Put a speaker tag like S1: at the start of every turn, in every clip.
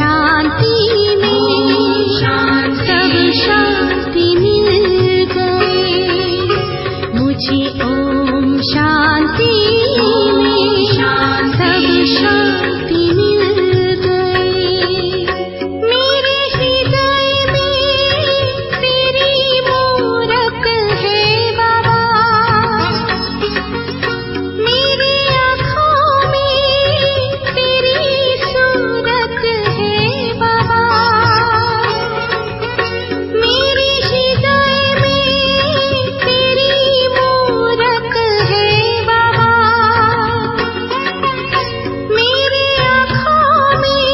S1: शांति में सब शांति मिल गए मुझे। ओम शांति में सब शांति मिल गए। मेरे हृदय में तेरी मूरत है बाबा, मेरी आँखों में तेरी सूरत है बाबा, मेरे हृदय में तेरी मूरत है बाबा, मेरी आँखों में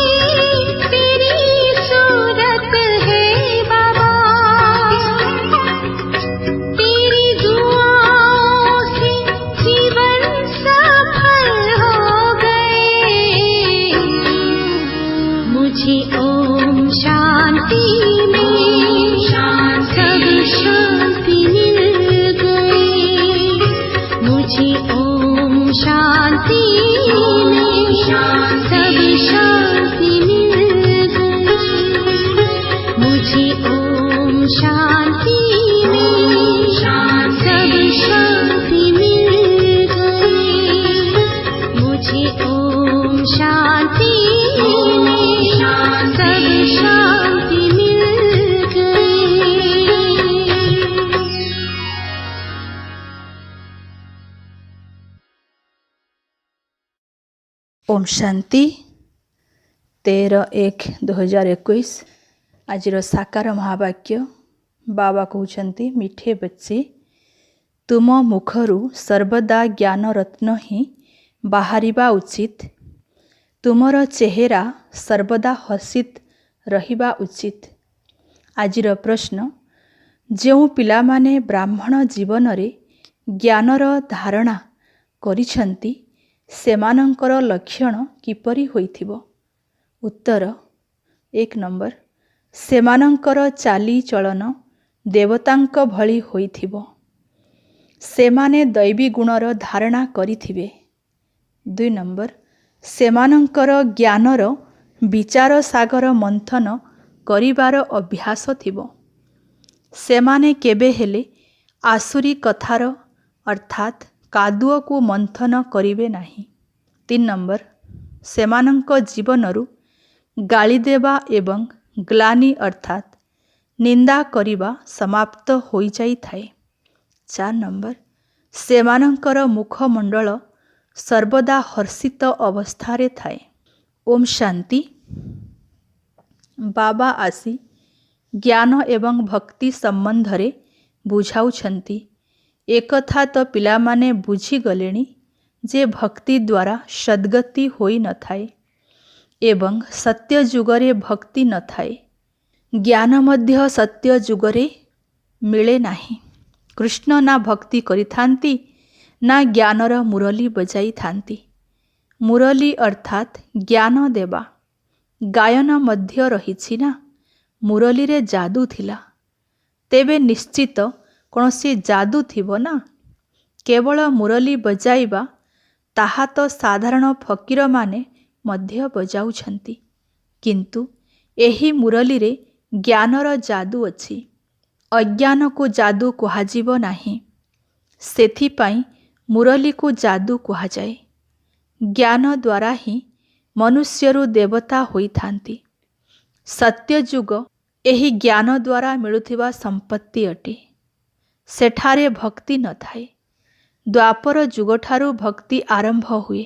S1: तेरी सूरत है बाबा। तेरी दुआओं से जीवन सफल हो गए मुझे। ओम शांति में सब शांति मिल गए मुझे। ओम शांति में सब शांति मिल गए मुझे। ओम शांति में सब शांति मिल गए मुझे। ओम शांति में सब शांति मिल गए।
S2: ओम शांति 13/1/2021 आजिर साकार महावाक्य बाबा कहते मिठे बच्चे तुम मुखरू सर्वदा ज्ञान रत्न ही बाहरिबा उचित। तुमर चेहरा सर्वदा हसित रहिबा उचित। आजिर प्रश्न जो पिलामाने ब्राह्मण जीवन रे ज्ञानर धारणा करिछंती सेमानंकर लक्षण किपरि होइथिबो? उत्तर 1 नंबर सेमानंकर चाली चलन देवतांक भଳି होइथिबो। सेमाने दैवी गुणर धारणा करिथिबे। 2 नंबर सेमानंकर ज्ञानर विचार सागर मंथन करिबार अभ्यास थिबो। सेमाने केबे हेले आसुरी कथार अर्थात कादुओ को मंथन करिवे नाही। 3 नंबर सेमानंक जीवनरु गाली देवा एवं ग्लानि अर्थात निंदा करिबा समाप्त होई जाई थाए। 4 नंबर सेमानंकर मुखमंडल सर्वदा हर्षित अवस्थारे थाए। ओम शांति बाबा आसी ज्ञान एवं भक्ति संबंधरे बुझाउछंती। एकथा तो पिलामाने बुझी गलेनी जे भक्ति द्वारा सद्गति होई न थाए एवं सत्य जुगरे भक्ति न थाए। ज्ञान मध्य सत्य जुगरे मिले नाही। कृष्ण ना भक्ति करिथांती ना ज्ञानर मुरली बजाई थांती। मुरली अर्थात ज्ञान देवा गायन मध्य रहिछि ना मुरली रे जादू थिला। तेबे निश्चित कौनसी जादू थिबो ना। केवल मुरली बजाइबा ताहा तो साधारण फकीर माने मध्य बजाउछंती, किंतु एही मुरली रे ज्ञानर जादू अछि। अज्ञान को जादू कुहाजिबो नाही। सेथिपाई मुरली को जादू कुहाजाए। ज्ञान द्वारा ही मनुष्यरु देवता होई थांती। सत्य जुग एही ज्ञान द्वारा मिलुथिबा संपत्ति अटे। सेठारे भक्ति न थाए। द्वापर जुगठारु भक्ति आरंभ हुए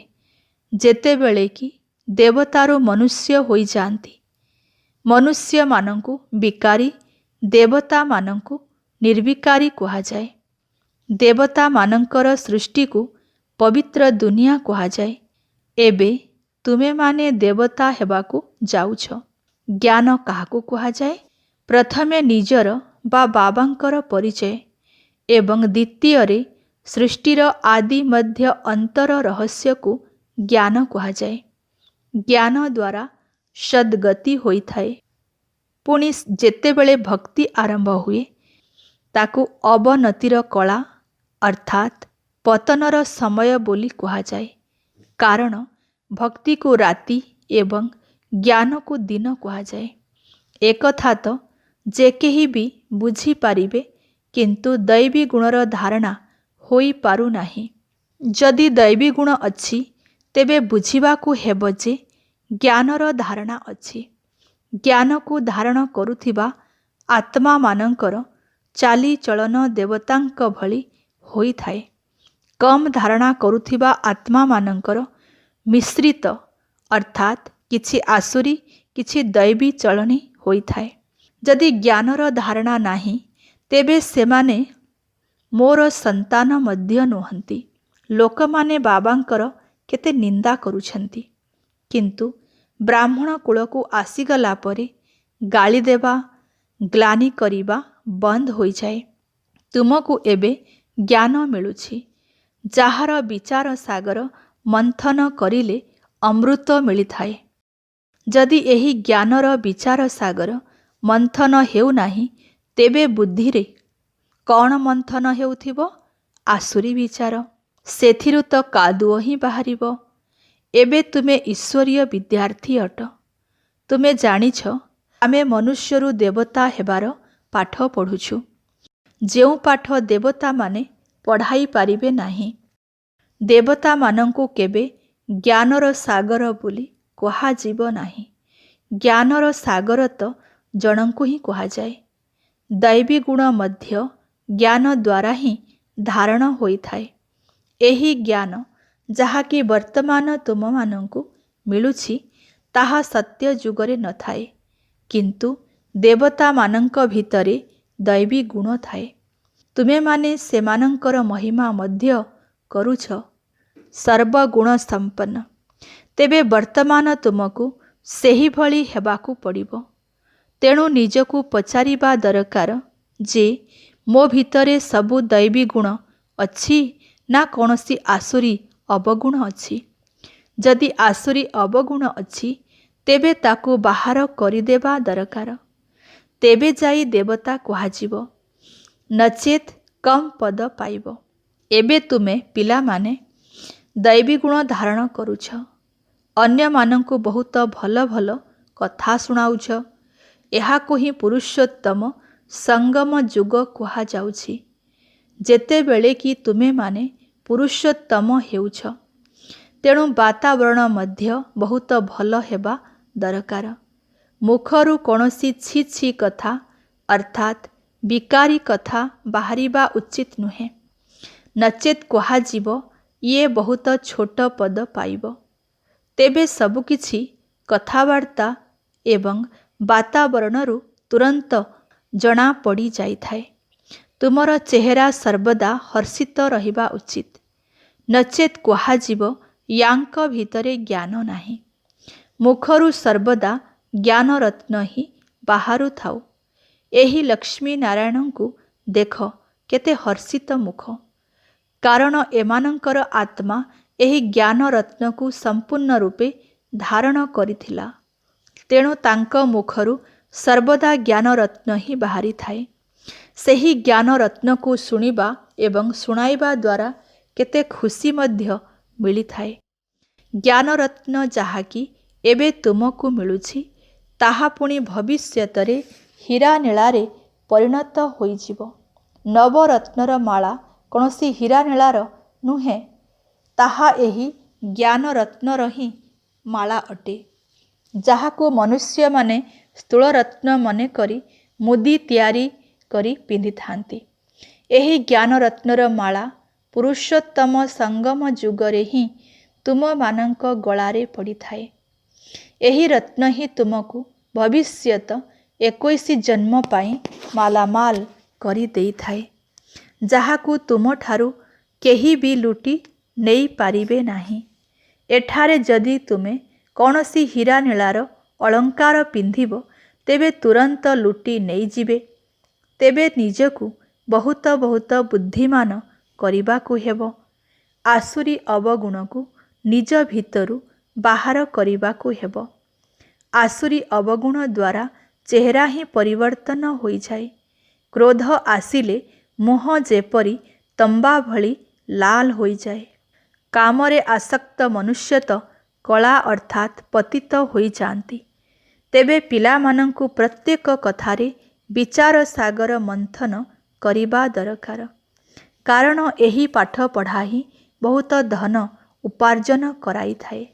S2: जेतेबेले कि देवतारु मनुष्य होई जांती। मनुष्य मानंकु विकारी, देवता मानंकु निर्विकारी कहा जाए। देवता मानंकर सृष्टि को पवित्र दुनिया कहा जाए। एबे तुमे माने देवता हेबाकु जाउछ। ज्ञान काहाकु कहा जाए? प्रथमे निजर बा बाबांकर परिचय एवं द्वितीय रे सृष्टिर आदि मध्य अंतर रहस्य को ज्ञान कहा जाए। ज्ञान द्वारा सद्गति होई थाए। पुणी जेतेबेले भक्ति आरंभ हुए ताकू अवनतिर कला अर्थात पतनर समय बोली कहा जाए। कारण भक्ति को राति एवं ज्ञान को दिन कुहाଯାए। एकथा तो जे केही भी बुझीपारिबे किंतु दैवी गुणर धारणा होई पारु नाही। जदि दैवी गुण अछि तेबे बुझिबाकु हेब जे ज्ञानर धारणा अछि। ज्ञान को धारण करुथिबा आत्मा मानंकर चाली चलन देवतांक भଳି होइथाए। कम धारणा करुथिबा आत्मा मानंकर मिश्रित अर्थात किछि आसुरी किछि दैवी चलनी होइथाए। जदि ज्ञानर धारणा नाही तेबे सेमाने मोर संतान मध्य नुहंती। लोकमाने बाबांकर केते निंदा करुछंती किंतु ब्राह्मण कुल को आसीगला परे गाली देवा ग्लानि करिबा बंद होई जाए। तुमको एबे ज्ञान मिलुछि। जाहार विचार सागर मंथन करिले अमृत मिलिथाए। जदि एही ज्ञानर विचार सागर मंथन हेउ नाही तेबे बुद्धिरे कौन मंथन हेउथिबो? आसुरी विचार। सेथिरु तो कादुओ ही बाहरिबो। एबे तुमे ईश्वरीय विद्यार्थी अट। तुमे जानिछ आमे मनुष्यरु देवता हेबार पाठ पढ़ुछु। जेउ पाठ देवता माने पढ़ाई पारिबे नाही। देवता मानंकु केबे ज्ञानर सागर बोली कहा जीव नाही। ज्ञानर सागर तो जनंकु ही कहा जाए। दैवी गुण मध्य ज्ञान द्वारा ही धारण होइथाए। एही ज्ञान जाहाकि वर्तमान तुम मानंकु मिलुछि ताहा सत्य जुगरे न थाए किंतु देवता मानंक भितरे दैवी गुण थाए। तुमे माने सेमानंकर महिमा मध्य करुछ सर्वगुण संपन्न। तेबे वर्तमान तुमको सेही भली हेबाकु पड़िबो। तेणु निजकु पचारिबा दरकार जे मो भितरे सबु दैवी गुण अछि ना कौनसी आसुरी अवगुण अछि। जदि आसुरी अवगुण अछि तेबे ताकु बाहर करिदेबा दरकार। तेबे जाई देवता कुहाजिबो नचेत कम पद पाइबो। एबे तुमे पिला माने दैवी गुण धारण करुछ। अन्य मानंकु बहुत भल भल कथा सुनाउछ। एहाकु ही पुरुषोत्तम संगम जुग कुहा जाउछि। जेतेबेले कि तुमे माने पुरुषोत्तम हेउछ तेणु वातावरण मध्य बहुत भल हेबा दरकार। मुखरु कौनसी छी छी कथा अर्थात विकारी कथा बाहरिबा उचित नुहे। नचेत कुहाजिब ये बहुत छोट पद पाइब। तेबे सबुकिछि कथावार्ता एवं वातावरणरु तुरंत जना पड़ी जाइथाए। तुमर चेहरा सर्वदा हर्षित रहिबा उचित। नचेत कुहाजिब यांक भितरे ज्ञान नाही। मुखरु सर्वदा ज्ञान रत्न ही बाहरु थाउ। एही लक्ष्मी नारायणंकु देख केते हर्षित मुख। कारण एमानंकर आत्मा एही ज्ञान रत्नकु संपूर्ण रूपे धारण करिथिला। तेणु तांक मुखरु सर्वदा ज्ञान रत्न ही बाहरी थाए। सेही ज्ञान रत्नकु सुनिबा एवं सुनाइबा द्वारा केते खुशी मध्य मिलिथाए। ज्ञान रत्न जाहाकि एबे तुमको मिलुछि ताहा पुणी भविष्यतरे हीरा नीलारे परिणत होइजिब। नवरत्नर माला कौनसी हीरा नीलार नुहे, ताहा एही ज्ञान रत्नर ही माला अटे। जाहाको मनुष्य माने स्थूल रत्न मने करी मुदी तैयारी करी पिंधि थांती। एही ज्ञान रत्नर माला पुरुषोत्तम संगम जुगरे ही तुम मानंक गଳାରେ पड़िथाए। एही रत्न ही तुमको भविष्यत 21 जन्म पाई मालामाल करी देइथाए। जाहाकु तुम ठारू केही भी लुटी नहीं पारिबे नाही। एठारे जदि तुमे कौनसी हीरा नीलार अलंकार पिंधिब तेबे तुरंत लुटी नहीं जिबे। तेबे निजकु बहुत बहुत बुद्धिमान करिबाकु हेबो। आसुरी अवगुणकु निज भितरु बाहर करिबाकु हेबो। आसुरी अवगुण द्वारा चेहरा ही परिवर्तन होई जाए। क्रोध आसिले मुह जेपरी तंबा भली लाल होई जाए। कामरे आसक्त मनुष्य तो କଳା ଅର୍ଥାତ୍ ପତିତ ହୋଇଯାଆନ୍ତି। ତେବେ ପିଲାମାନଙ୍କୁ ପ୍ରତ୍ୟେକ କଥାରେ ବିଚାର ସାଗର ମନ୍ଥନ କରିବା ଦରକାର। କାରଣ ଏହି ପାଠ ପଢ଼ା ହିଁ ବହୁତ ଧନ ଉପାର୍ଜନ କରାଇଥାଏ।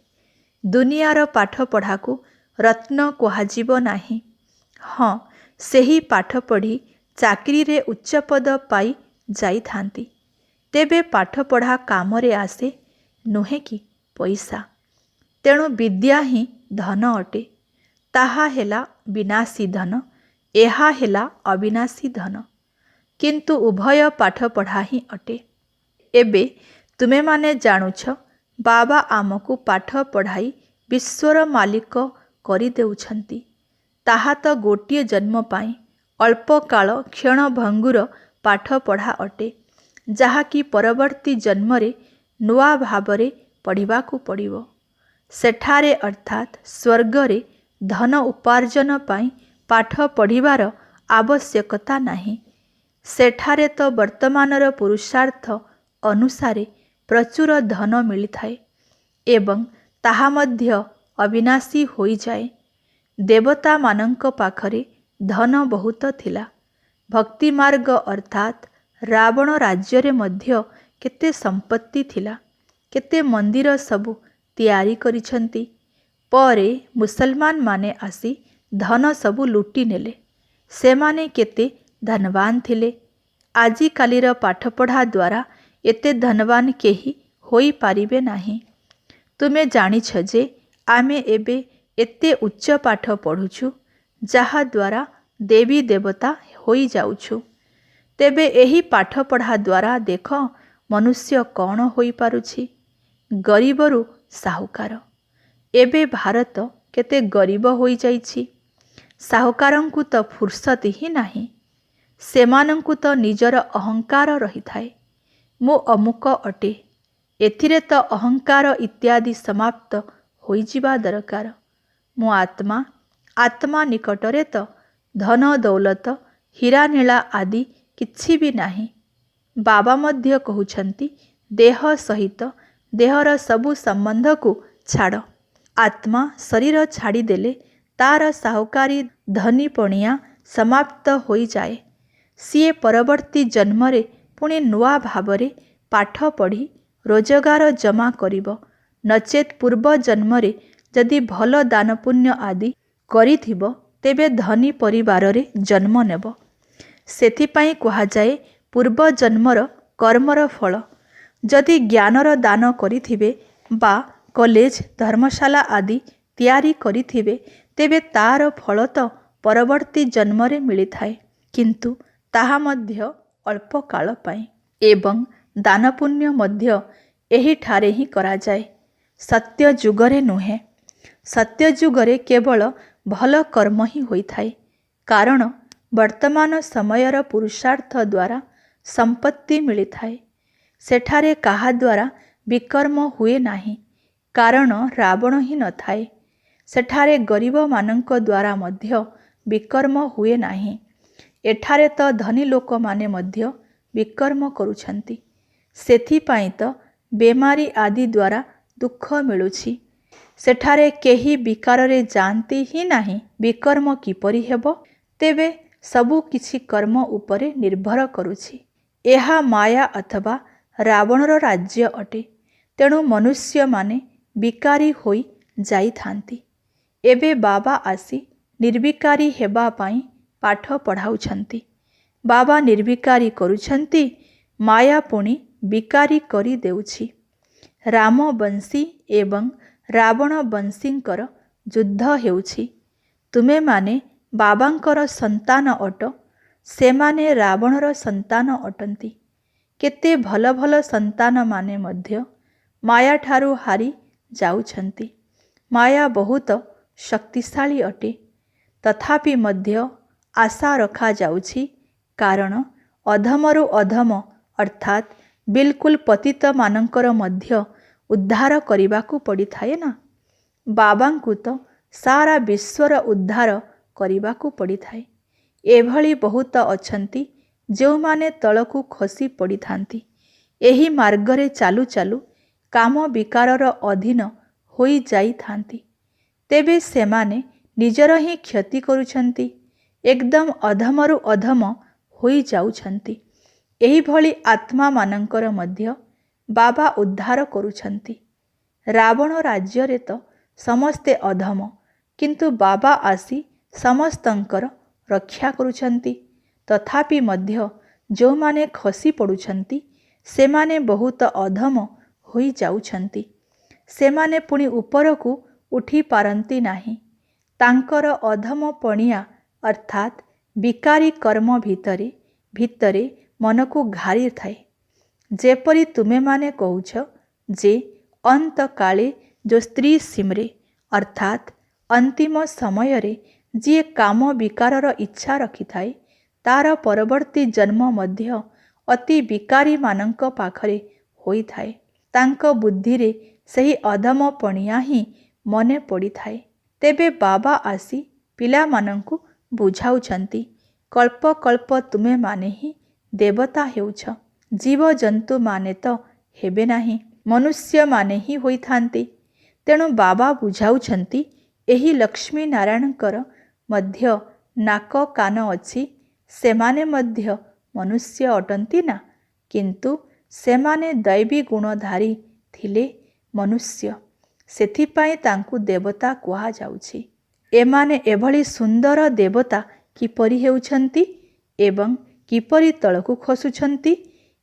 S2: ଦୁନିଆର ପାଠ ପଢ଼ାକୁ ରତ୍ନ କୁହାଯିବ ନାହିଁ। ହଁ, ସେହି ପାଠ ପଢ଼ି ଚାକିରିରେ ଉଚ୍ଚପଦ ପାଇ ଯାଇଥାନ୍ତି। ତେବେ ପାଠପଢ଼ା କାମରେ ଆସେ ନୁହେଁ କି ପଇସା। ତେଣୁ ବିଦ୍ୟା ହିଁ ଧନ ଅଟେ। ତାହା ହେଲା ବିନାଶୀ ଧନ, ଏହା ହେଲା ଅବିନାଶୀ ଧନ। କିନ୍ତୁ ଉଭୟ ପାଠପଢ଼ା ହିଁ ଅଟେ। ଏବେ ତୁମେମାନେ ଜାଣୁଛ ବାବା ଆମକୁ ପାଠ ପଢ଼ାଇ ବିଶ୍ୱର ମାଲିକ କରିଦେଉଛନ୍ତି। ତାହା ତ ଗୋଟିଏ ଜନ୍ମ ପାଇଁ ଅଳ୍ପକାଳ କ୍ଷଣଭଙ୍ଗୁର ପାଠପଢ଼ା ଅଟେ, ଯାହାକି ପରବର୍ତ୍ତୀ ଜନ୍ମରେ ନୂଆ ଭାବରେ ପଢ଼ିବାକୁ ପଡ଼ିବ। ସେଠାରେ ଅର୍ଥାତ୍ ସ୍ୱର୍ଗରେ ଧନ ଉପାର୍ଜନ ପାଇଁ ପାଠ ପଢ଼ିବାର ଆବଶ୍ୟକତା ନାହିଁ। ସେଠାରେ ତ ବର୍ତ୍ତମାନର ପୁରୁଷାର୍ଥ ଅନୁସାରେ ପ୍ରଚୁର ଧନ ମିଳିଥାଏ ଏବଂ ତାହା ମଧ୍ୟ ଅବିନାଶୀ ହୋଇଯାଏ। ଦେବତାମାନଙ୍କ ପାଖରେ ଧନ ବହୁତ ଥିଲା। ଭକ୍ତିମାର୍ଗ ଅର୍ଥାତ୍ ରାବଣ ରାଜ୍ୟରେ ମଧ୍ୟ କେତେ ସମ୍ପତ୍ତି ଥିଲା, କେତେ ମନ୍ଦିର ସବୁ ତିଆରି କରିଛନ୍ତି। ପରେ ମୁସଲମାନମାନେ ଆସି ଧନ ସବୁ ଲୁଟି ନେଲେ। ସେମାନେ କେତେ ଧନବାନ ଥିଲେ। ଆଜିକାଲିର ପାଠପଢ଼ା ଦ୍ୱାରା ଏତେ ଧନବାନ କେହି ହୋଇପାରିବେ ନାହିଁ। ତୁମେ ଜାଣିଛ ଯେ ଆମେ ଏବେ ଏତେ ଉଚ୍ଚ ପାଠ ପଢ଼ୁଛୁ, ଯାହାଦ୍ୱାରା ଦେବୀ ଦେବତା ହୋଇଯାଉଛୁ। ତେବେ ଏହି ପାଠପଢ଼ା ଦ୍ୱାରା ଦେଖ ମନୁଷ୍ୟ କ'ଣ ହୋଇପାରୁଛି? ଗରିବରୁ ସାହୁକାର। ଏବେ ଭାରତ କେତେ ଗରିବ ହୋଇଯାଇଛି। ସାହୁକାରଙ୍କୁ ତ ଫୁର୍ସତ ହିଁ ନାହିଁ। ସେମାନଙ୍କୁ ତ ନିଜର ଅହଙ୍କାର ରହିଥାଏ। ମୁଁ ଅମୁକ ଅଟେ। ଏଥିରେ ତ ଅହଙ୍କାର ଇତ୍ୟାଦି ସମାପ୍ତ ହୋଇଯିବା ଦରକାର। ମୁଁ ଆତ୍ମା। ଆତ୍ମା ନିକଟରେ ତ ଧନ ଦୌଲତ, ହୀରାନୀଳା ଆଦି କିଛି ବି ନାହିଁ। ବାବା ମଧ୍ୟ କହୁଛନ୍ତି ଦେହ ସହିତ ଦେହର ସବୁ ସମ୍ବନ୍ଧକୁ ଛାଡ଼। ଆତ୍ମା ଶରୀର ଛାଡ଼ିଦେଲେ ତାର ସାହୁକାରୀ ଧନୀପଣିଆ ସମାପ୍ତ ହୋଇଯାଏ। ସିଏ ପରବର୍ତ୍ତୀ ଜନ୍ମରେ ପୁଣି ନୂଆ ଭାବରେ ପାଠ ପଢ଼ି ରୋଜଗାର ଜମା କରିବ, ନଚେତ୍ ପୂର୍ବ ଜନ୍ମରେ ଯଦି ଭଲ ଦାନ ପୁଣ୍ୟ ଆଦି କରିଥିବ ତେବେ ଧନୀ ପରିବାରରେ ଜନ୍ମ ନେବ। ସେଥିପାଇଁ କୁହାଯାଏ ପୂର୍ବ ଜନ୍ମର କର୍ମର ଫଳ। ଯଦି ଜ୍ଞାନର ଦାନ କରିଥିବେ ବା କଲେଜ, ଧର୍ମଶାଳା ଆଦି ତିଆରି କରିଥିବେ, ତେବେ ତାର ଫଳ ତ ପରବର୍ତ୍ତୀ ଜନ୍ମରେ ମିଳିଥାଏ, କିନ୍ତୁ ତାହା ମଧ୍ୟ ଅଳ୍ପ କାଳ ପାଇଁ। ଏବଂ ଦାନ ପୁଣ୍ୟ ମଧ୍ୟ ଏହିଠାରେ ହିଁ କରାଯାଏ, ସତ୍ୟ ଯୁଗରେ ନୁହେଁ। ସତ୍ୟ ଯୁଗରେ କେବଳ ଭଲ କର୍ମ ହିଁ ହୋଇଥାଏ। କାରଣ ବର୍ତ୍ତମାନ ସମୟର ପୁରୁଷାର୍ଥ ଦ୍ୱାରା ସମ୍ପତ୍ତି ମିଳିଥାଏ। ସେଠାରେ କାହା ଦ୍ୱାରା ବିକର୍ମ ହୁଏ ନାହିଁ, କାରଣ ରାବଣ ହିଁ ନଥାଏ। ସେଠାରେ ଗରିବମାନଙ୍କ ଦ୍ୱାରା ମଧ୍ୟ ବିକର୍ମ ହୁଏ ନାହିଁ। ଏଠାରେ ତ ଧନୀ ଲୋକମାନେ ମଧ୍ୟ ବିକର୍ମ କରୁଛନ୍ତି। ସେଥିପାଇଁ ତ ବେମାରୀ ଆଦି ଦ୍ୱାରା ଦୁଃଖ ମିଳୁଛି। ସେଠାରେ କେହି ବିକାରରେ ଯାଆନ୍ତି ହିଁ ନାହିଁ। ବିକର୍ମ କିପରି ହେବ? ତେବେ ସବୁ କିଛି କର୍ମ ଉପରେ ନିର୍ଭର କରୁଛି। ଏହା ମାୟା ଅଥବା ରାବଣର ରାଜ୍ୟ ଅଟେ। ତେଣୁ ମନୁଷ୍ୟମାନେ ବିକାରୀ ହୋଇ ଯାଇଥାନ୍ତି। ଏବେ ବାବା ଆସି ନିର୍ବିକାରୀ ହେବା ପାଇଁ ପାଠ ପଢ଼ାଉଛନ୍ତି। ବାବା ନିର୍ବିକାରୀ କରୁଛନ୍ତି, ମାୟା ପୁଣି ବିକାରୀ କରିଦେଉଛି। ରାମବଂଶୀ ଏବଂ ରାବଣବଂଶୀଙ୍କର ଯୁଦ୍ଧ ହେଉଛି। ତୁମେମାନେ ବାବାଙ୍କର ସନ୍ତାନ ଅଟ, ସେମାନେ ରାବଣର ସନ୍ତାନ ଅଟନ୍ତି। କେତେ ଭଲ ଭଲ ସନ୍ତାନମାନେ ମଧ୍ୟ ମାୟାଠାରୁ ହାରି ଯାଉଛନ୍ତି। ମାୟା ବହୁତ ଶକ୍ତିଶାଳୀ ଅଟେ। ତଥାପି ମଧ୍ୟ ଆଶା ରଖାଯାଉଛି, କାରଣ ଅଧମରୁ ଅଧମ ଅର୍ଥାତ୍ ବିଲକୁଲ ପତିତମାନଙ୍କର ମଧ୍ୟ ଉଦ୍ଧାର କରିବାକୁ ପଡ଼ିଥାଏ ନା। ବାବାଙ୍କୁ ତ ସାରା ବିଶ୍ୱର ଉଦ୍ଧାର କରିବାକୁ ପଡ଼ିଥାଏ। ଏଭଳି ବହୁତ ଅଛନ୍ତି ଯେଉଁମାନେ ତଳକୁ ଖସି ପଡ଼ିଥାନ୍ତି। ଏହି ମାର୍ଗରେ ଚାଲୁ ଚାଲୁ କାମ ବିକାରର ଅଧୀନ ହୋଇଯାଇଥାନ୍ତି, ତେବେ ସେମାନେ ନିଜର ହିଁ କ୍ଷତି କରୁଛନ୍ତି, ଏକଦମ ଅଧମରୁ ଅଧମ ହୋଇଯାଉଛନ୍ତି। ଏହିଭଳି ଆତ୍ମାମାନଙ୍କର ମଧ୍ୟ ବାବା ଉଦ୍ଧାର କରୁଛନ୍ତି। ରାବଣ ରାଜ୍ୟରେ ତ ସମସ୍ତେ ଅଧମ, କିନ୍ତୁ ବାବା ଆସି ସମସ୍ତଙ୍କର ରକ୍ଷା କରୁଛନ୍ତି। ତଥାପି ମଧ୍ୟ ଯେଉଁମାନେ ଖସି ପଡ଼ୁଛନ୍ତି ସେମାନେ ବହୁତ ଅଧମ ହୋଇଯାଉଛନ୍ତି। ସେମାନେ ପୁଣି ଉପରକୁ ଉଠି ପାରନ୍ତି ନାହିଁ। ତାଙ୍କର ଅଧମ ପଣିଆ ଅର୍ଥାତ୍ ବିକାରୀ କର୍ମ ଭିତରେ ଭିତରେ ମନକୁ ଘାରିଥାଏ। ଯେପରି ତୁମେମାନେ କହୁଛ ଯେ ଅନ୍ତକାଳେ ଯେଉଁ ସ୍ତ୍ରୀ ସିମରେ ଅର୍ଥାତ୍ ଅନ୍ତିମ ସମୟରେ ଯିଏ କାମ ବିକାରର ଇଚ୍ଛା ରଖିଥାଏ ତାର ପରବର୍ତ୍ତୀ ଜନ୍ମ ମଧ୍ୟ ଅତି ବିକାରୀମାନଙ୍କ ପାଖରେ ହୋଇଥାଏ। ତାଙ୍କ ବୁଦ୍ଧିରେ ସେହି ଅଧମ ପଣିଆ ହିଁ ମନେ ପଡ଼ିଥାଏ। ତେବେ ବାବା ଆସି ପିଲାମାନଙ୍କୁ ବୁଝାଉଛନ୍ତି, କଳ୍ପ କଳ୍ପ ତୁମେମାନେ ହିଁ ଦେବତା ହେଉଛ, ଜୀବଜନ୍ତୁମାନେ ତ ହେବେ ନାହିଁ, ମନୁଷ୍ୟମାନେ ହିଁ ହୋଇଥାନ୍ତି। ତେଣୁ ବାବା ବୁଝାଉଛନ୍ତି ଏହି ଲକ୍ଷ୍ମୀ ନାରାୟଣଙ୍କର ମଧ୍ୟ ନାକ କାନ ଅଛି, ସେମାନେ ମଧ୍ୟ ମନୁଷ୍ୟ ଅଟନ୍ତି ନା, କିନ୍ତୁ ସେମାନେ ଦୈବୀ ଗୁଣଧାରୀ ଥିଲେ ମନୁଷ୍ୟ, ସେଥିପାଇଁ ତାଙ୍କୁ ଦେବତା କୁହାଯାଉଛି। ଏମାନେ ଏଭଳି ସୁନ୍ଦର ଦେବତା କିପରି ହେଉଛନ୍ତି ଏବଂ କିପରି ତଳକୁ ଖସୁଛନ୍ତି,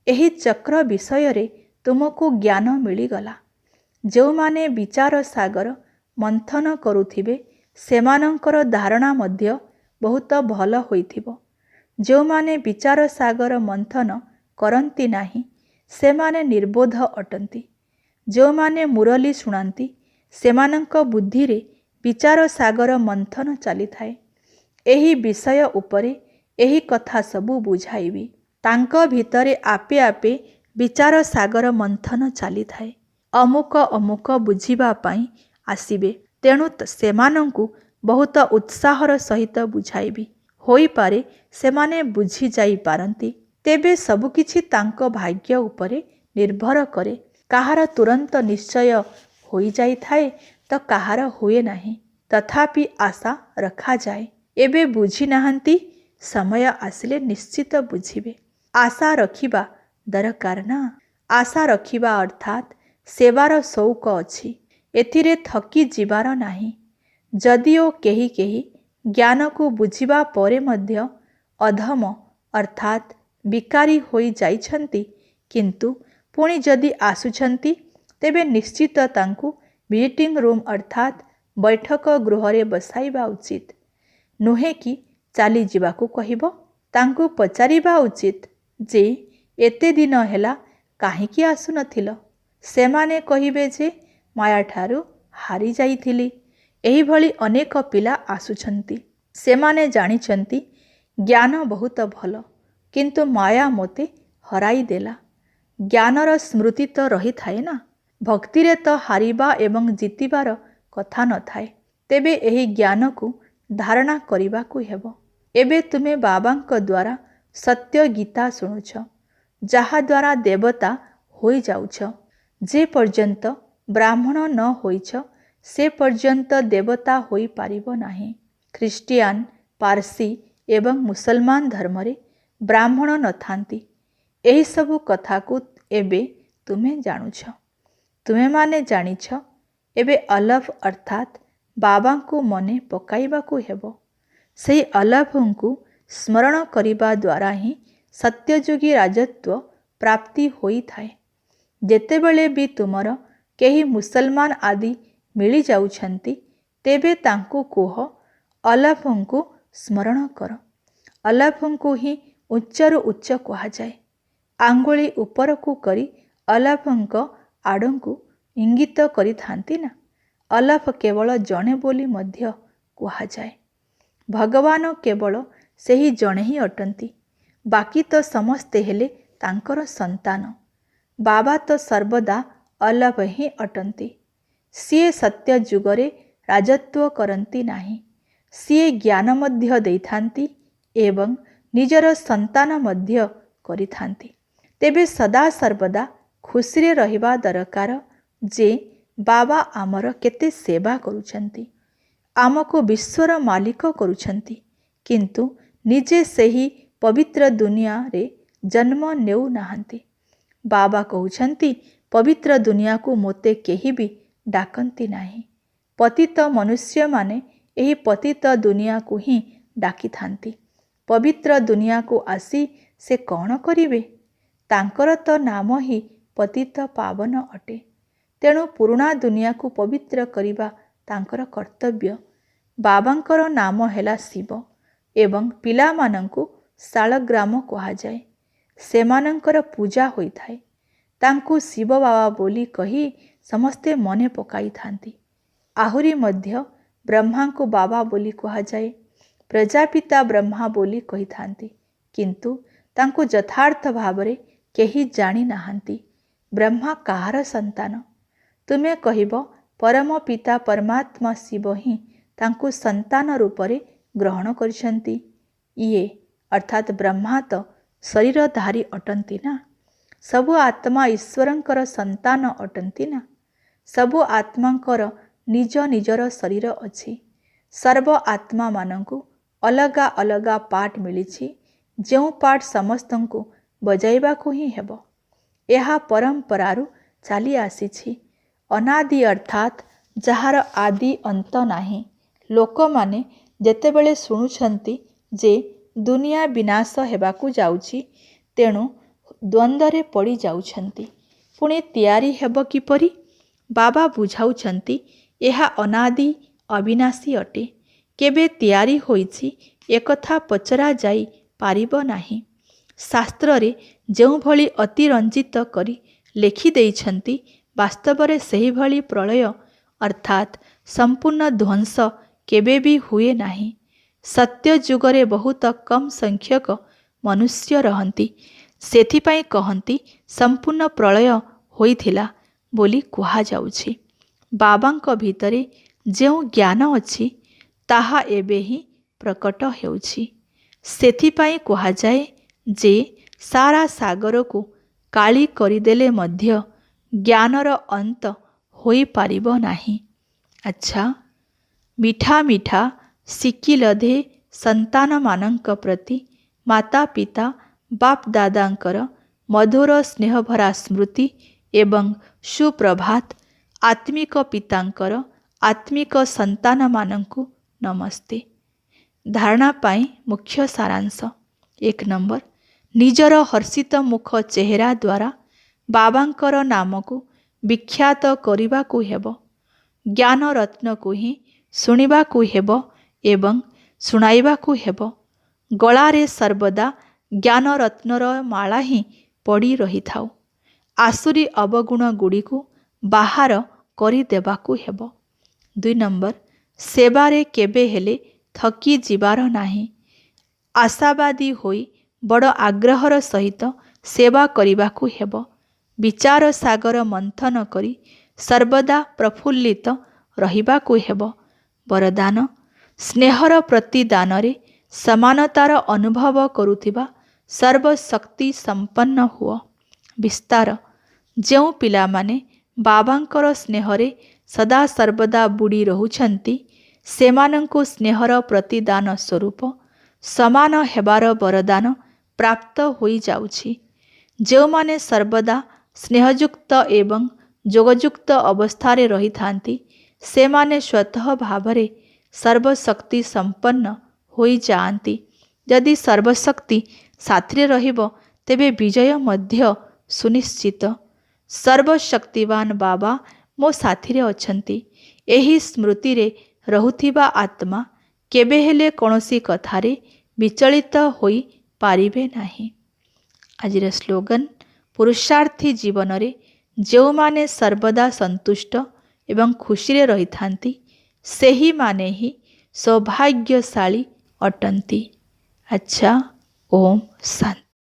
S2: ଏହି ଚକ୍ର ବିଷୟରେ ତୁମକୁ ଜ୍ଞାନ ମିଳିଗଲା। ଯେଉଁମାନେ ବିଚାର ସାଗର ମନ୍ଥନ କରୁଥିବେ ସେମାନଙ୍କର ଧାରଣା ମଧ୍ୟ ବହୁତ ଭଲ ହୋଇଥିବ। ଯେଉଁମାନେ ବିଚାର ସାଗର ମନ୍ଥନ କରନ୍ତି ନାହିଁ ସେମାନେ ନିର୍ବୋଧ ଅଟନ୍ତି। ଯେଉଁମାନେ ମୁରଲି ଶୁଣାନ୍ତି ସେମାନଙ୍କ ବୁଦ୍ଧିରେ ବିଚାର ସାଗର ମନ୍ଥନ ଚାଲିଥାଏ। ଏହି ବିଷୟ ଉପରେ ଏହି କଥା ସବୁ ବୁଝାଇବି। ତାଙ୍କ ଭିତରେ ଆପେ ଆପେ ବିଚାର ସାଗର ମନ୍ଥନ ଚାଲିଥାଏ। ଅମୁକ ଅମୁକ ବୁଝିବା ପାଇଁ ଆସିବେ, ତେଣୁ ସେମାନଙ୍କୁ ବହୁତ ଉତ୍ସାହର ସହିତ ବୁଝାଇବି। ହୋଇପାରେ ସେମାନେ ବୁଝି ଯାଇପାରନ୍ତି, ତେବେ ସବୁକିଛି ତାଙ୍କ ଭାଗ୍ୟ ଉପରେ ନିର୍ଭର କରେ। କାହାର ତୁରନ୍ତ ନିଶ୍ଚୟ ହୋଇଯାଇଥାଏ ତ କାହାର ହୁଏ ନାହିଁ, ତଥାପି ଆଶା ରଖାଯାଏ। ଏବେ ବୁଝି ନାହାନ୍ତି, ସମୟ ଆସିଲେ ନିଶ୍ଚିତ ବୁଝିବେ। ଆଶା ରଖିବା ଦରକାର ନା। ଆଶା ରଖିବା ଅର୍ଥାତ୍ ସେବାର ସଉକ ଅଛି, ଏଥିରେ ଥକି ଯିବାର ନାହିଁ। ଯଦିଓ କେହି କେହି ଜ୍ଞାନକୁ ବୁଝିବା ପରେ ମଧ୍ୟ ଅଧମ ଅର୍ଥାତ୍ ବିକାରୀ ହୋଇଯାଇଛନ୍ତି, କିନ୍ତୁ ପୁଣି ଯଦି ଆସୁଛନ୍ତି ତେବେ ନିଶ୍ଚିତ ତାଙ୍କୁ ମିଟିଂ ରୁମ୍ ଅର୍ଥାତ୍ ବୈଠକ ଗୃହରେ ବସାଇବା ଉଚିତ। ନୁହେଁ କି ଚାଲିଯିବାକୁ କହିବ। ତାଙ୍କୁ ପଚାରିବା ଉଚିତ ଯେ ଏତେ ଦିନ ହେଲା କାହିଁକି ଆସୁନଥିଲ? ସେମାନେ କହିବେ ଯେ ମାୟାଠାରୁ ହାରି ଯାଇଥିଲି। ଏହିଭଳି ଅନେକ ପିଲା ଆସୁଛନ୍ତି। ସେମାନେ ଜାଣିଛନ୍ତି ଜ୍ଞାନ ବହୁତ ଭଲ, କିନ୍ତୁ ମାୟା ମୋତେ ହରାଇ ଦେଲା। ଜ୍ଞାନର ସ୍ମୃତି ତ ରହିଥାଏ ନା। ଭକ୍ତିରେ ତ ହାରିବା ଏବଂ ଜିତିବାର କଥା ନଥାଏ। ତେବେ ଏହି ଜ୍ଞାନକୁ ଧାରଣା କରିବାକୁ ହେବ। ଏବେ ତୁମେ ବାବାଙ୍କ ଦ୍ୱାରା ସତ୍ୟ ଗୀତା ଶୁଣୁଛ, ଯାହାଦ୍ୱାରା ଦେବତା ହୋଇଯାଉଛ। ଯେ ପର୍ଯ୍ୟନ୍ତ ବ୍ରାହ୍ମଣ ନ ହୋଇଛ ସେ ପର୍ଯ୍ୟନ୍ତ ଦେବତା ହୋଇପାରିବ ନାହିଁ। ଖ୍ରୀଷ୍ଟିଆନ, ପାର୍ସୀ ଏବଂ ମୁସଲମାନ ଧର୍ମରେ ବ୍ରାହ୍ମଣ ନଥାନ୍ତି। ଏହିସବୁ କଥାକୁ ଏବେ ତୁମେ ଜାଣୁଛ। ତୁମେମାନେ ଜାଣିଛ, ଏବେ ଅଲଫ ଅର୍ଥାତ୍ ବାବାଙ୍କୁ ମନେ ପକାଇବାକୁ ହେବ। ସେହି ଅଲଫଙ୍କୁ ସ୍ମରଣ କରିବା ଦ୍ୱାରା ହିଁ ସତ୍ୟଯୋଗୀ ରାଜତ୍ୱ ପ୍ରାପ୍ତି ହୋଇଥାଏ। ଯେତେବେଳେ ବି ତୁମର କେହି ମୁସଲମାନ ଆଦି ମିଳିଯାଉଛନ୍ତି ତେବେ ତାଙ୍କୁ କୁହ ଅଲଫଙ୍କୁ ସ୍ମରଣ କର। ଅଲଫଙ୍କୁ ହିଁ ଉଚ୍ଚରୁ ଉଚ୍ଚ କୁହାଯାଏ। ଆଙ୍ଗୁଳି ଉପରକୁ କରି ଅଲଫଙ୍କ ଆଡ଼କୁ ଇଙ୍ଗିତ କରିଥାନ୍ତି ନା। ଅଲଫ କେବଳ ଜଣେ ବୋଲି ମଧ୍ୟ କୁହାଯାଏ। ଭଗବାନ କେବଳ ସେହି ଜଣେ ହିଁ ଅଟନ୍ତି, ବାକି ତ ସମସ୍ତେ ହେଲେ ତାଙ୍କର ସନ୍ତାନ। ବାବା ତ ସର୍ବଦା ଅଲଫ ହିଁ ଅଟନ୍ତି। ସିଏ ସତ୍ୟ ଯୁଗରେ ରାଜତ୍ୱ କରନ୍ତି ନାହିଁ। ସିଏ ଜ୍ଞାନ ମଧ୍ୟ ଦେଇଥାନ୍ତି ଏବଂ ନିଜର ସନ୍ତାନ ମଧ୍ୟ କରିଥାନ୍ତି। ତେବେ ସଦା ସର୍ବଦା ଖୁସିରେ ରହିବା ଦରକାର ଯେ ବାବା ଆମର କେତେ ସେବା କରୁଛନ୍ତି, ଆମକୁ ବିଶ୍ୱର ମାଲିକ କରୁଛନ୍ତି, କିନ୍ତୁ ନିଜେ ସେହି ପବିତ୍ର ଦୁନିଆରେ ଜନ୍ମ ନେଉନାହାନ୍ତି। ବାବା କହୁଛନ୍ତି, ପବିତ୍ର ଦୁନିଆକୁ ମୋତେ କେହି ବି ଡାକନ୍ତି ନାହିଁ। ପତିତ ମନୁଷ୍ୟମାନେ ଏହି ପତିତ ଦୁନିଆକୁ ହିଁ ଡାକିଥାନ୍ତି। ପବିତ୍ର ଦୁନିଆକୁ ଆସି ସେ କ'ଣ କରିବେ? ତାଙ୍କର ତ ନାମ ହିଁ ପତିତ ପାବନ ଅଟେ। ତେଣୁ ପୁରୁଣା ଦୁନିଆକୁ ପବିତ୍ର କରିବା ତାଙ୍କର କର୍ତ୍ତବ୍ୟ। ବାବାଙ୍କର ନାମ ହେଲା ଶିବ ଏବଂ ପିଲାମାନଙ୍କୁ ଶାଳଗ୍ରାମ କୁହାଯାଏ। ସେମାନଙ୍କର ପୂଜା ହୋଇଥାଏ। ତାଙ୍କୁ ଶିବ ବାବା ବୋଲି କହି ସମସ୍ତେ ମନେ ପକାଇଥାନ୍ତି। ଆହୁରି ମଧ୍ୟ ବ୍ରହ୍ମାଙ୍କୁ ବାବା ବୋଲି କୁହାଯାଏ। ପ୍ରଜାପିତା ବ୍ରହ୍ମା ବୋଲି କହିଥାନ୍ତି, କିନ୍ତୁ ତାଙ୍କୁ ଯଥାର୍ଥ ଭାବରେ କେହି ଜାଣିନାହାନ୍ତି। ବ୍ରହ୍ମା କାହାର ସନ୍ତାନ? ତୁମେ କହିବ, ପରମ ପିତା ପରମାତ୍ମା ଶିବ ହିଁ ତାଙ୍କୁ ସନ୍ତାନ ରୂପରେ ଗ୍ରହଣ କରିଛନ୍ତି। ଇଏ ଅର୍ଥାତ୍ ବ୍ରହ୍ମା ତ ଶରୀରଧାରୀ ଅଟନ୍ତି ନା। ସବୁ ଆତ୍ମା ଈଶ୍ୱରଙ୍କର ସନ୍ତାନ ଅଟନ୍ତି ନା। ସବୁ ଆତ୍ମାଙ୍କର ନିଜ ନିଜର ଶରୀର ଅଛି। ସର୍ବ ଆତ୍ମାମାନଙ୍କୁ ଅଲଗା ଅଲଗା ପାର୍ଟ ମିଳିଛି, ଯେଉଁ ପାର୍ଟ ସମସ୍ତଙ୍କୁ ବଜାଇବାକୁ ହିଁ ହେବ। ଏହା ପରମ୍ପରାରୁ ଚାଲି ଆସିଛି। ଅନାଦି ଅର୍ଥାତ୍ ଯାହାର ଆଦି ଅନ୍ତ ନାହିଁ। ଲୋକମାନେ ଯେତେବେଳେ ଶୁଣୁଛନ୍ତି ଯେ ଦୁନିଆ ବିନାଶ ହେବାକୁ ଯାଉଛି, ତେଣୁ ଦ୍ୱନ୍ଦ୍ୱରେ ପଡ଼ି ଯାଉଛନ୍ତି। ପୁଣି ତିଆରି ହେବ କିପରି? ବାବା ବୁଝାଉଛନ୍ତି, ଏହା ଅନାଦି ଅବିନାଶୀ ଅଟେ। କେବେ ତିଆରି ହୋଇଛି ଏକଥା ପଚରା ଯାଇ ପାରିବ ନାହିଁ। ଶାସ୍ତ୍ରରେ ଯେଉଁଭଳି ଅତିରଞ୍ଜିତ କରି ଲେଖିଦେଇଛନ୍ତି, ବାସ୍ତବରେ ସେହିଭଳି ପ୍ରଳୟ ଅର୍ଥାତ୍ ସମ୍ପୂର୍ଣ୍ଣ ଧ୍ୱଂସ କେବେ ବି ହୁଏ ନାହିଁ। ସତ୍ୟ ଯୁଗରେ ବହୁତ କମ୍ ସଂଖ୍ୟକ ମନୁଷ୍ୟ ରହନ୍ତି। ସେଥିପାଇଁ କହନ୍ତି ସମ୍ପୂର୍ଣ୍ଣ ପ୍ରଳୟ ହୋଇଥିଲା ବୋଲି କୁହାଯାଉଛି। ବାବାଙ୍କ ଭିତରେ ଯେଉଁ ଜ୍ଞାନ ଅଛି, ତାହା ଏବେ ହିଁ ପ୍ରକଟ ହେଉଛି। ସେଥିପାଇଁ କୁହାଯାଏ ଯେ ସାରା ସାଗରକୁ କାଳି କରିଦେଲେ ମଧ୍ୟ ଜ୍ଞାନର ଅନ୍ତ ହୋଇପାରିବ ନାହିଁ। ଆଚ୍ଛା, ମିଠା ମିଠା ଶିକିଲଧେ ସନ୍ତାନମାନଙ୍କ ପ୍ରତି ମାତା ପିତା ବାପ ଦାଦାଙ୍କର ମଧୁର ସ୍ନେହଭରା ସ୍ମୃତି ଏବଂ ସୁପ୍ରଭାତ। ଆତ୍ମିକ ପିତାଙ୍କର ଆତ୍ମିକ ସନ୍ତାନମାନଙ୍କୁ ନମସ୍ତେ। ଧାରଣା ପାଇଁ ମୁଖ୍ୟ ସାରାଂଶ। 1 ନମ୍ବର, ନିଜର ହର୍ଷିତ ମୁଖ ଚେହେରା ଦ୍ୱାରା ବାବାଙ୍କର ନାମକୁ ବିଖ୍ୟାତ କରିବାକୁ ହେବ। ଜ୍ଞାନ ରତ୍ନକୁ ହିଁ ଶୁଣିବାକୁ ହେବ ଏବଂ ଶୁଣାଇବାକୁ ହେବ। ଗଳାରେ ସର୍ବଦା ଜ୍ଞାନ ରତ୍ନର ମାଳା ହିଁ ପଡ଼ି ରହିଥାଉ। ଆସୁରୀ ଅବଗୁଣ ଗୁଡ଼ିକୁ ବାହାର କରିଦେବାକୁ ହେବ। 2 ନମ୍ବର, ସେବାରେ କେବେ ହେଲେ ଥକି ଯିବାର ନାହିଁ। ଆଶାବାଦୀ ହୋଇ ବଡ଼ ଆଗ୍ରହର ସହିତ ସେବା କରିବାକୁ ହେବ। ବିଚାର ସାଗର ମନ୍ଥନ କରି ସର୍ବଦା ପ୍ରଫୁଲ୍ଲିତ ରହିବାକୁ ହେବ। ବରଦାନ, ସ୍ନେହର ପ୍ରତିଦାନରେ ସମାନତାର ଅନୁଭବ କରୁଥିବା ସର୍ବଶକ୍ତି ସମ୍ପନ୍ନ ହୁଅ। ବିସ୍ତାର, ଯେଉଁ ପିଲାମାନେ ବାବାଙ୍କର ସ୍ନେହରେ ସଦାସର୍ବଦା ବୁଡ଼ି ରହୁଛନ୍ତି, ସେମାନଙ୍କୁ ସ୍ନେହର ପ୍ରତିଦାନ ସ୍ୱରୂପ ସମାନ ହେବାର ବରଦାନ ପ୍ରାପ୍ତ ହୋଇଯାଉଛି। ଯେଉଁମାନେ ସର୍ବଦା ସ୍ନେହଯୁକ୍ତ ଏବଂ ଯୋଗଯୁକ୍ତ ଅବସ୍ଥାରେ ରହିଥାନ୍ତି, ସେମାନେ ସ୍ୱତଃ ଭାବରେ ସର୍ବଶକ୍ତି ସମ୍ପନ୍ନ ହୋଇଯାଆନ୍ତି। ଯଦି ସର୍ବଶକ୍ତି ସାଥିରେ ରହିବ, ତେବେ ବିଜୟ ମଧ୍ୟ ସୁନିଶ୍ଚିତ। ସର୍ବଶକ୍ତିମାନ ବାବା ମୋ ସାଥିରେ ଅଛନ୍ତି। ଏହି ସ୍ମୃତିରେ ରହୁଥିବା ଆତ୍ମା କେବେ ହେଲେ କୌଣସି କଥାରେ ବିଚଳିତ ହୋଇପାରିବେ ନାହିଁ। ଆଜିର ସ୍ଲୋଗାନ, ପୁରୁଷାର୍ଥୀ ଜୀବନରେ ଯେଉଁମାନେ ସର୍ବଦା ସନ୍ତୁଷ୍ଟ ଏବଂ ଖୁସିରେ ରହିଥାନ୍ତି, ସେହିମାନେ ହିଁ ସୌଭାଗ୍ୟଶାଳୀ ଅଟନ୍ତି। ଆଚ୍ଛା, ଓମ୍ ଶାନ୍ତି।